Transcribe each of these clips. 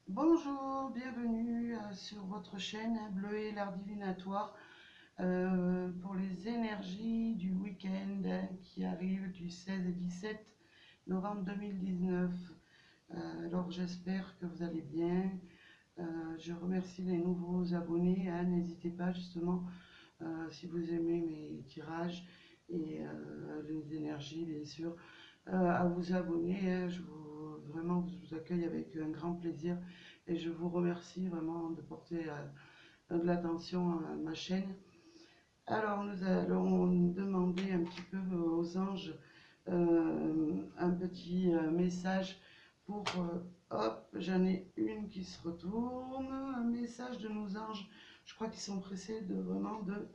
Bonjour, bienvenue sur votre chaîne Bleu et l'art divinatoire pour les énergies du week-end qui arrive du 16 et 17 novembre 2019. Alors j'espère que vous allez bien. Je remercie les nouveaux abonnés. N'hésitez pas justement si vous aimez mes tirages et les énergies bien sûr à vous abonner. Vraiment, je vous accueille avec un grand plaisir et je vous remercie vraiment de porter de l'attention à ma chaîne. Alors, nous allons demander un petit peu aux anges un petit message pour... hop, j'en ai une qui se retourne. Un message de nos anges. Je crois qu'ils sont pressés de vraiment de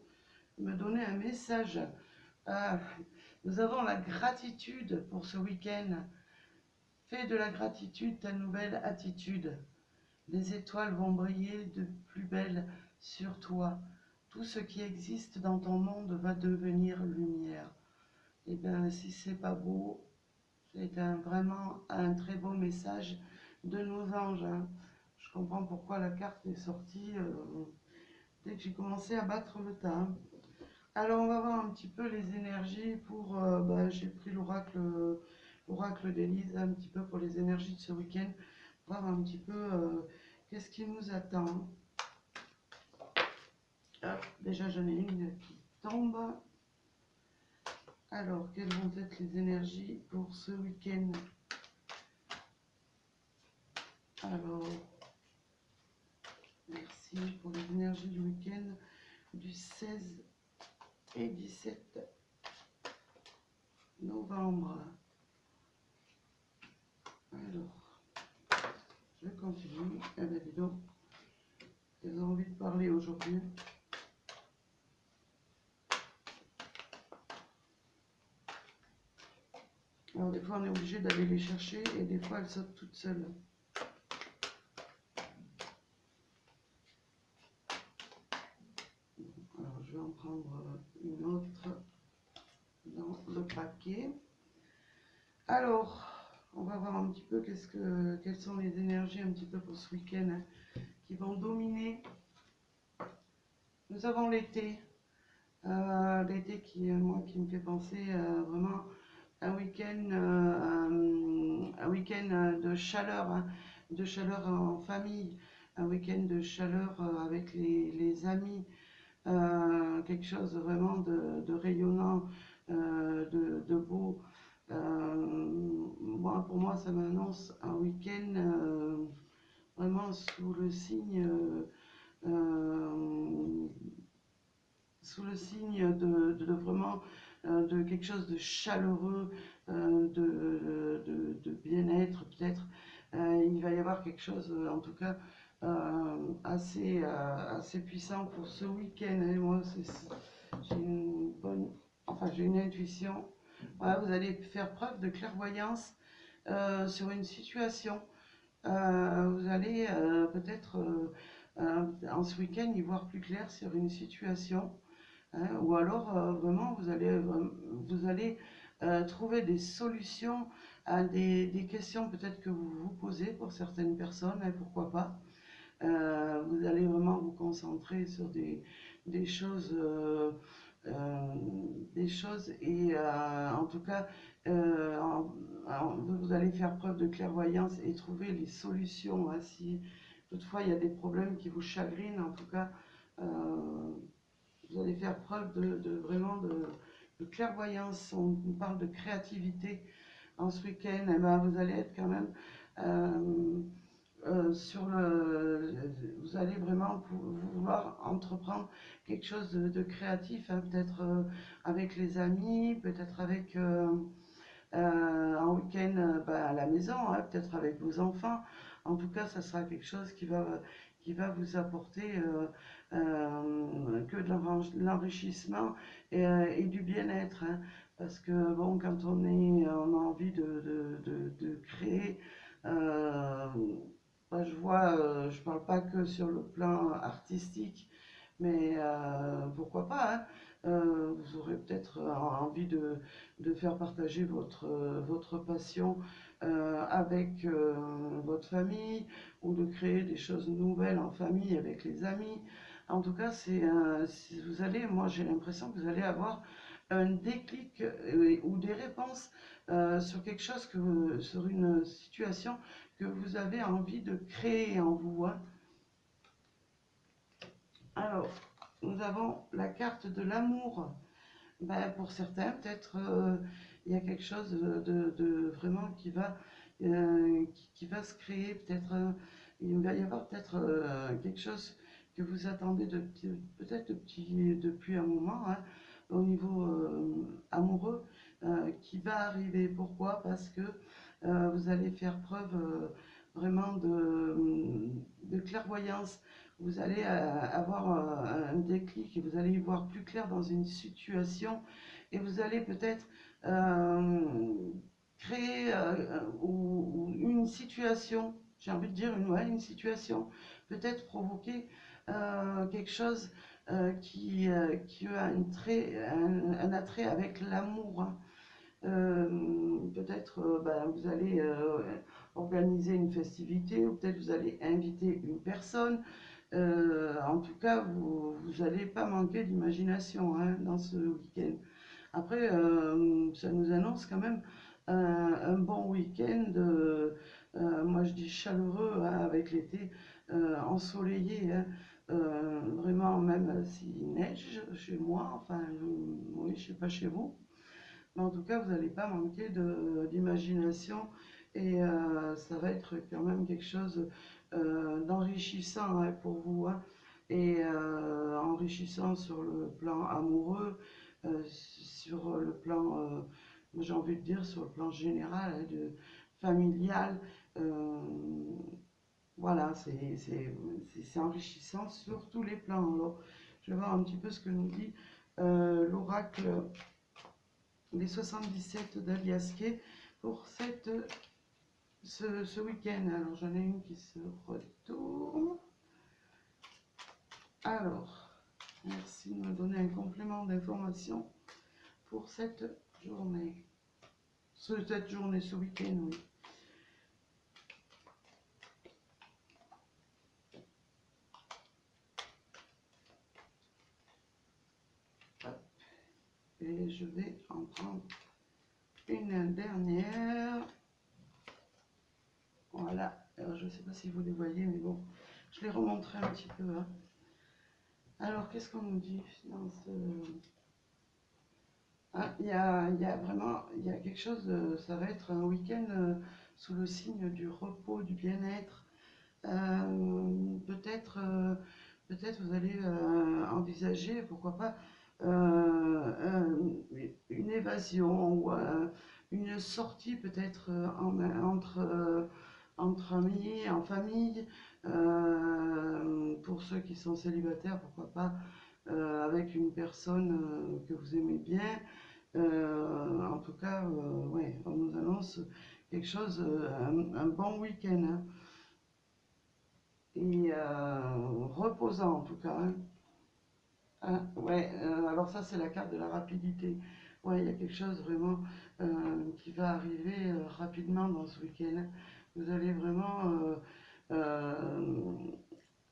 me donner un message. Euh, Nous avons la gratitude pour ce week-end. Fais de la gratitude ta nouvelle attitude. Les étoiles vont briller de plus belle sur toi. Tout ce qui existe dans ton monde va devenir lumière. Et bien, si c'est pas beau, c'est vraiment un très beau message de nos anges, hein. Je comprends pourquoi la carte est sortie dès que j'ai commencé à battre le tas, hein. Alors, on va voir un petit peu les énergies pour. J'ai pris l'oracle d'Élise un petit peu pour les énergies de ce week-end. Voir un petit peu qu'est-ce qui nous attend. Hop, déjà, j'en ai une qui tombe. Alors, quelles vont être les énergies pour ce week-end? Alors, merci pour les énergies du week-end du 16 et 17 novembre. Alors, je continue. Eh bien, dis donc, ils ont envie de parler aujourd'hui. Alors, des fois, on est obligé d'aller les chercher et des fois, elles sautent toutes seules. Alors, je vais en prendre une autre dans le paquet. Alors, on va voir un petit peu quelles sont les énergies un petit peu pour ce week-end, hein, qui vont dominer. Nous avons l'été. L'été qui me fait penser vraiment un week-end de chaleur, hein, de chaleur en famille, un week-end de chaleur avec les amis, quelque chose vraiment de rayonnant, de beau. Pour moi, ça m'annonce un week-end vraiment euh, sous le signe de vraiment de quelque chose de chaleureux, de bien-être peut-être. Il va y avoir quelque chose, en tout cas, assez puissant pour ce week-end. Et moi, j'ai une bonne, enfin, j'ai une intuition. Voilà, vous allez faire preuve de clairvoyance sur une situation. Vous allez peut-être en ce week-end y voir plus clair sur une situation. Hein, ou alors vraiment vous allez trouver des solutions à des questions peut-être que vous vous posez pour certaines personnes, hein, pourquoi pas. Vous allez vraiment vous concentrer sur des choses, euh, des choses et en tout cas vous allez faire preuve de clairvoyance et trouver les solutions, hein, si toutefois il y a des problèmes qui vous chagrinent, en tout cas vous allez faire preuve vraiment de clairvoyance. On parle de créativité en ce week-end. Eh ben, vous allez être quand même euh, vous allez vraiment vouloir entreprendre quelque chose de créatif, hein, peut-être avec les amis, peut-être avec un week-end à la maison, hein, peut-être avec vos enfants. En tout cas, ça sera quelque chose qui va vous apporter que de l'enrichissement et du bien-être, hein. Parce que bon, quand on a envie de créer, euh, je parle pas que sur le plan artistique, mais pourquoi pas, hein. Vous aurez peut-être envie de faire partager votre passion avec votre famille, ou de créer des choses nouvelles en famille avec les amis. En tout cas, vous allez, moi j'ai l'impression que vous allez avoir un déclic ou des réponses sur quelque chose sur une situation que vous avez envie de créer en vous, hein. Alors, nous avons la carte de l'amour. Ben, pour certains, peut-être il y a quelque chose vraiment qui va se créer. Peut-être il va y avoir peut-être quelque chose que vous attendez peut-être depuis un moment, hein, au niveau amoureux, qui va arriver. Pourquoi? Parce que vous allez faire preuve vraiment de clairvoyance. Vous allez avoir un déclic et vous allez y voir plus clair dans une situation, et vous allez peut-être créer ou une situation, j'ai envie de dire ouais, une situation, peut-être provoquer quelque chose qui a un attrait avec l'amour, hein. Peut-être ben, vous allez organiser une festivité, ou peut-être vous allez inviter une personne. En tout cas, vous n'allez pas manquer d'imagination, hein, dans ce week-end. Après, ça nous annonce quand même un bon week-end, moi je dis chaleureux, hein, avec l'été ensoleillé, hein. Vraiment, même s'il neige chez moi, enfin, oui, je sais pas chez vous, mais en tout cas, vous n'allez pas manquer d'imagination, et ça va être quand même quelque chose d'enrichissant, hein, pour vous, hein, et enrichissant sur le plan amoureux, sur le plan, j'ai envie de dire, sur le plan général, hein, familial. euh, voilà, c'est enrichissant sur tous les plans. Alors, je vais voir un petit peu ce que nous dit l'oracle les 77 d'Aliasquet pour ce week-end. Alors, j'en ai une qui se retourne. Alors, merci de me donner un complément d'information pour cette journée. Cette journée, ce week-end, oui. Hop. Et je vais en prendre une dernière. Voilà. Alors, je ne sais pas si vous les voyez, mais bon, je les remonterai un petit peu, hein. Alors, qu'est-ce qu'on nous dit dans ce... Ah, il y a vraiment, il y a quelque chose, ça va être un week-end sous le signe du repos, du bien-être. Peut-être peut-être vous allez envisager, pourquoi pas, une évasion, ou une sortie peut-être entre amis, en famille. Pour ceux qui sont célibataires, pourquoi pas avec une personne que vous aimez bien. En tout cas, ouais, on nous annonce quelque chose, un bon week-end, hein, et reposant en tout cas, hein. Ah, ouais, alors ça c'est la carte de la rapidité. Ouais, il y a quelque chose vraiment qui va arriver rapidement dans ce week-end. Vous allez vraiment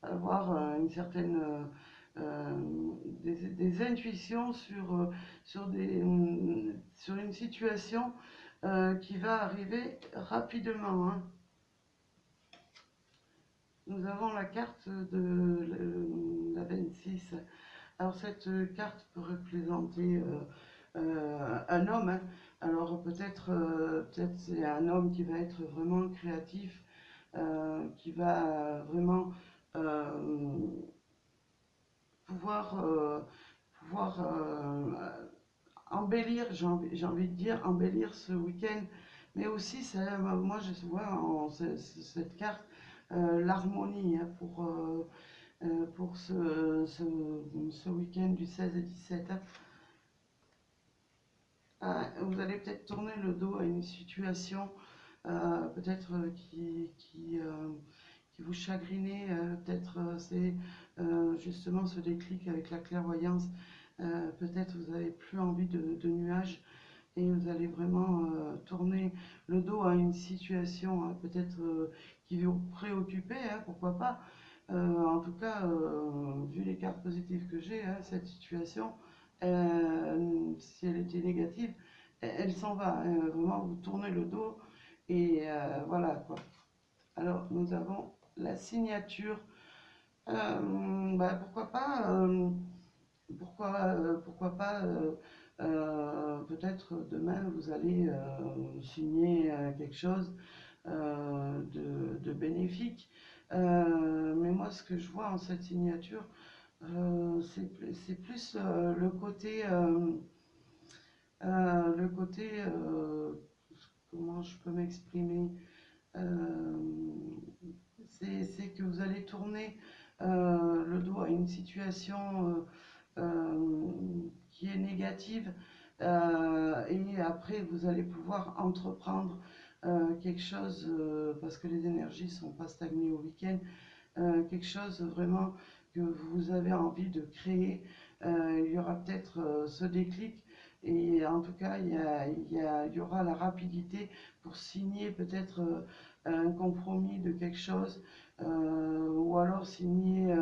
avoir une certaine des intuitions sur une situation qui va arriver rapidement, hein. Nous avons la carte de la 26. Alors cette carte peut représenter un homme, hein. Alors peut-être c'est un homme qui va être vraiment créatif, qui va vraiment euh, pouvoir, embellir, j'ai envie de dire, embellir ce week-end. Mais aussi, moi je vois en cette carte l'harmonie, hein, pour ce week-end du 16 et 17, hein. Vous allez peut-être tourner le dos à une situation peut-être qui vous chagrinait, peut-être c'est justement ce déclic avec la clairvoyance. Peut-être vous n'avez plus envie de nuages, et vous allez vraiment tourner le dos à une situation peut-être qui vous préoccupait, pourquoi pas. En tout cas, vu les cartes positives que j'ai, cette situation, si elle était négative, elle s'en va. Vraiment, vous tournez le dos et voilà quoi. Alors, nous avons la signature. Pourquoi pas, pourquoi pas, peut-être demain vous allez signer quelque chose de bénéfique. Mais moi, ce que je vois en cette signature, c'est plus le côté, comment je peux m'exprimer, euh, c'est que vous allez tourner le dos à une situation qui est négative et après vous allez pouvoir entreprendre quelque chose parce que les énergies ne sont pas stagnées au week-end, quelque chose vraiment que vous avez envie de créer. Il y aura peut-être ce déclic et en tout cas il y aura la rapidité pour signer peut-être un compromis de quelque chose ou alors signer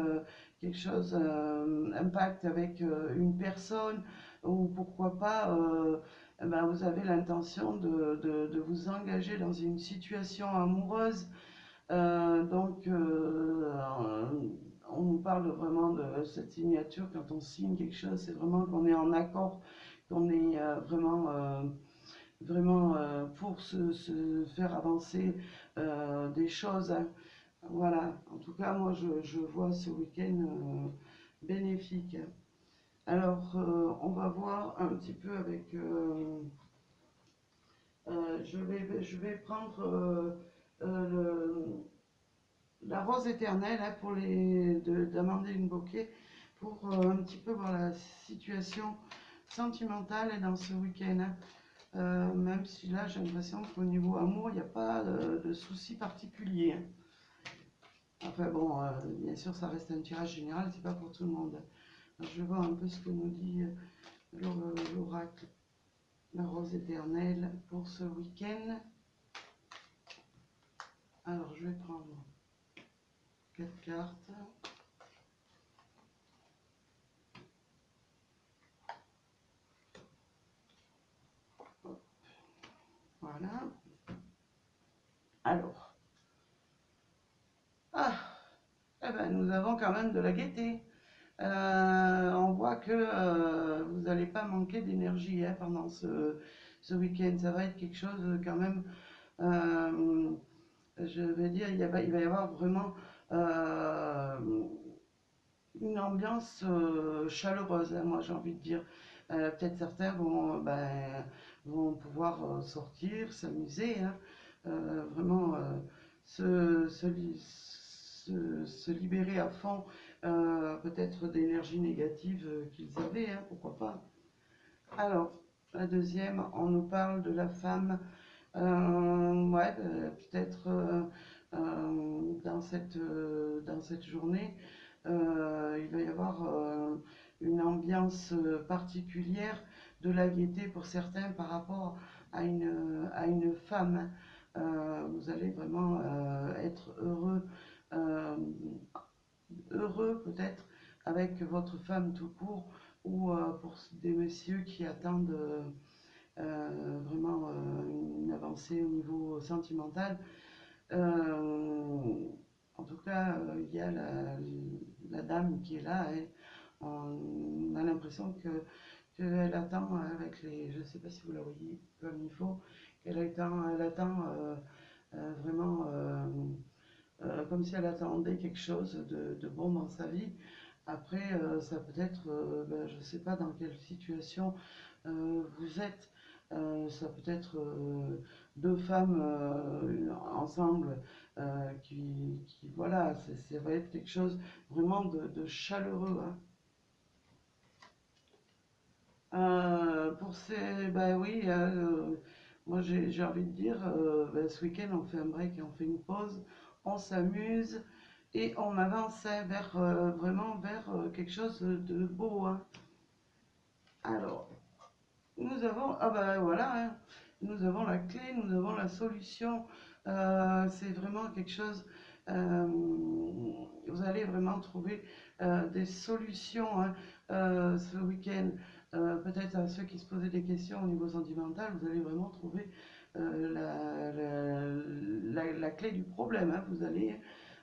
quelque chose, un pacte avec une personne ou pourquoi pas vous avez l'intention de vous engager dans une situation amoureuse. On nous parle vraiment de cette signature. Quand on signe quelque chose, c'est vraiment qu'on est en accord, qu'on est vraiment pour se faire avancer des choses. Voilà, en tout cas, moi je vois ce week-end bénéfique. Alors, on va voir un petit peu avec. Je vais prendre la rose éternelle pour d'Amandine Bocquet pour un petit peu voir la situation sentimentale dans ce week-end. Même si là j'ai l'impression qu'au niveau amour il n'y a pas de soucis particuliers. Enfin bon, bien sûr ça reste un tirage général, c'est pas pour tout le monde. Alors, je vais voir un peu ce que nous dit l'oracle, la rose éternelle pour ce week-end. Alors je vais prendre 4 cartes. Voilà. Alors, nous avons quand même de la gaieté. On voit que vous n'allez pas manquer d'énergie pendant ce week-end. Ça va être quelque chose quand même, je vais dire, il va y avoir vraiment une ambiance chaleureuse, moi j'ai envie de dire. Peut-être certains vont pouvoir sortir, s'amuser, vraiment se libérer à fond peut-être d'énergie négative qu'ils avaient, pourquoi pas. Alors, la deuxième, on nous parle de la femme, peut-être dans cette journée, il va y avoir une ambiance particulière de la gaieté pour certains par rapport à une femme. Vous allez vraiment être euh, heureux peut-être avec votre femme tout court ou pour des messieurs qui attendent vraiment une avancée au niveau sentimental. En tout cas, il y a la dame qui est là et on a l'impression qu'elle attend avec les. Je ne sais pas si vous la voyez comme il faut, elle attend vraiment comme si elle attendait quelque chose de bon dans sa vie. Après, ça peut être, je ne sais pas dans quelle situation vous êtes. Ça peut être deux femmes ensemble voilà, ça va être quelque chose vraiment de chaleureux. Pour ces, oui, moi j'ai envie de dire, ce week-end on fait un break, on fait une pause, on s'amuse et on avance vers vraiment vers quelque chose de beau. Alors, Nous avons, ah bah voilà, hein, nous avons la clé, nous avons la solution. C'est vraiment quelque chose, vous allez vraiment trouver des solutions, hein, ce week-end. Peut-être à ceux qui se posaient des questions au niveau sentimental, vous allez vraiment trouver la clé du problème, hein. Vous allez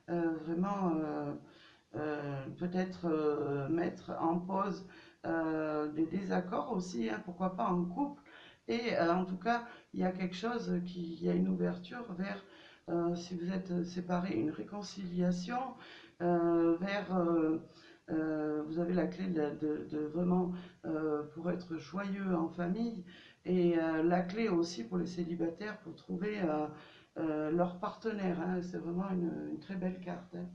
vraiment peut-être mettre en pause des désaccords aussi, hein, pourquoi pas en couple. Et en tout cas, il y a quelque chose qui, il y a une ouverture vers, si vous êtes séparés, une réconciliation, vers, vous avez la clé de vraiment pour être joyeux en famille, et la clé aussi pour les célibataires pour trouver leur partenaire, hein. C'est vraiment une très belle carte, hein.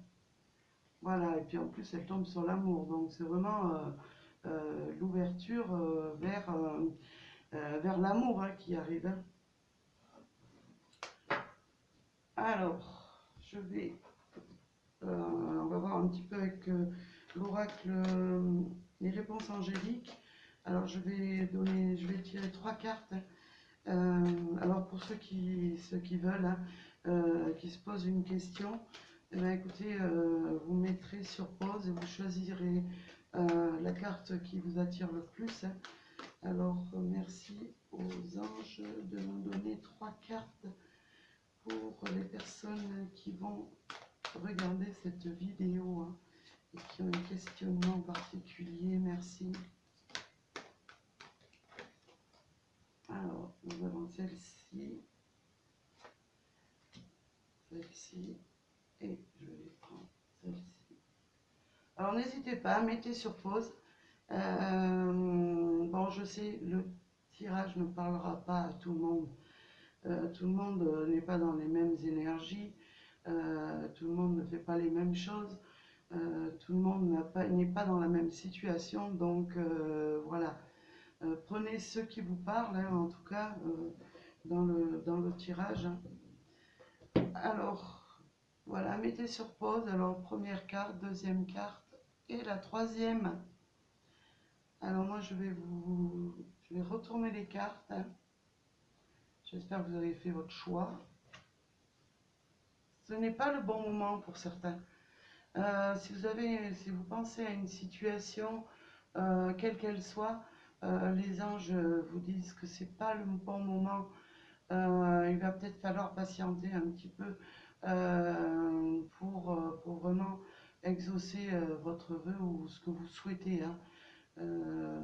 Voilà, et puis en plus elle tombe sur l'amour, donc c'est vraiment l'ouverture vers l'amour, hein, qui arrive, hein. Alors, on va voir un petit peu avec l'oracle, les réponses angéliques. Alors je vais tirer trois cartes, hein. Alors pour ceux qui veulent, hein, qui se posent une question, eh bien, écoutez, vous mettrez sur pause et vous choisirez la carte qui vous attire le plus, hein. Alors merci aux anges de nous donner trois cartes pour les personnes qui vont regarder cette vidéo, hein, et qui ont un questionnement particulier. Merci. Alors, nous avons celle-ci, celle-ci, et je vais prendre celle-ci. Alors, n'hésitez pas, mettez sur pause. Bon, je sais, le tirage ne parlera pas à tout le monde. Tout le monde n'est pas dans les mêmes énergies. Tout le monde ne fait pas les mêmes choses. Tout le monde n'est pas dans la même situation. Donc, voilà. Prenez ceux qui vous parlent, hein, en tout cas, dans le tirage. Alors, voilà, mettez sur pause. Alors, première carte, deuxième carte et la troisième. Alors, moi, je vais retourner les cartes, hein. J'espère que vous avez fait votre choix. Ce n'est pas le bon moment pour certains. Si vous pensez à une situation, quelle qu'elle soit, les anges vous disent que c'est pas le bon moment. Il va peut-être falloir patienter un petit peu pour vraiment exaucer votre vœu ou ce que vous souhaitez, hein.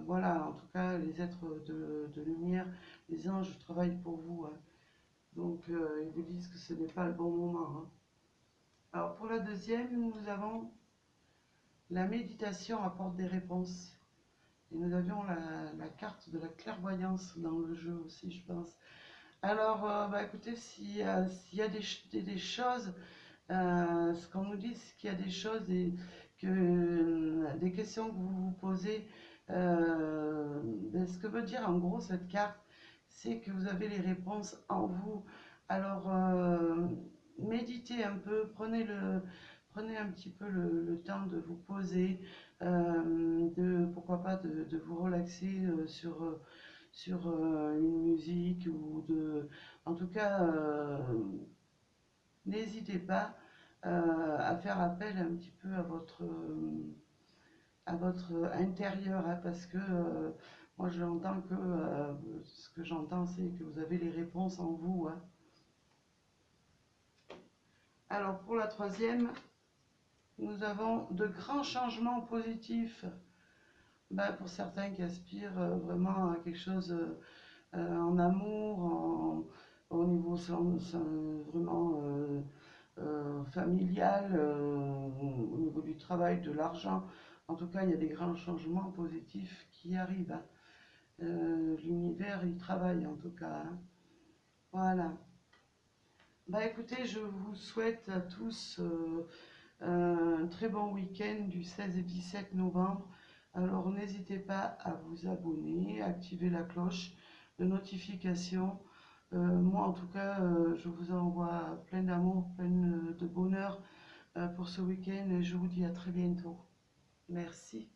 Voilà, en tout cas, les êtres de lumière, les anges travaillent pour vous, hein. Donc, ils vous disent que ce n'est pas le bon moment, hein. Alors, pour la deuxième, nous avons la méditation apporte des réponses. Et nous avions la carte de la clairvoyance dans le jeu aussi, je pense. Alors, bah, écoutez, s'il y a des choses, ce qu'on nous dit, c'est qu'il y a des choses des questions que vous vous posez. Ben, ce que veut dire en gros cette carte, c'est que vous avez les réponses en vous. Alors, méditez un peu, prenez un petit peu le temps de vous poser, pourquoi pas de vous relaxer sur une musique en tout cas, n'hésitez pas à faire appel un petit peu à votre intérieur, hein, parce que moi j'entends que ce que j'entends c'est que vous avez les réponses en vous, hein. Alors pour la troisième, nous avons de grands changements positifs. Ben, pour certains qui aspirent vraiment à quelque chose en amour, au niveau vraiment familial, au niveau du travail, de l'argent. En tout cas, il y a des grands changements positifs qui arrivent, hein. L'univers, il travaille en tout cas, hein. Voilà. Bah écoutez, je vous souhaite à tous un très bon week-end du 16 et 17 novembre. Alors n'hésitez pas à vous abonner, à activer la cloche de notification. Moi en tout cas, je vous envoie plein d'amour, plein de bonheur pour ce week-end et je vous dis à très bientôt. Merci.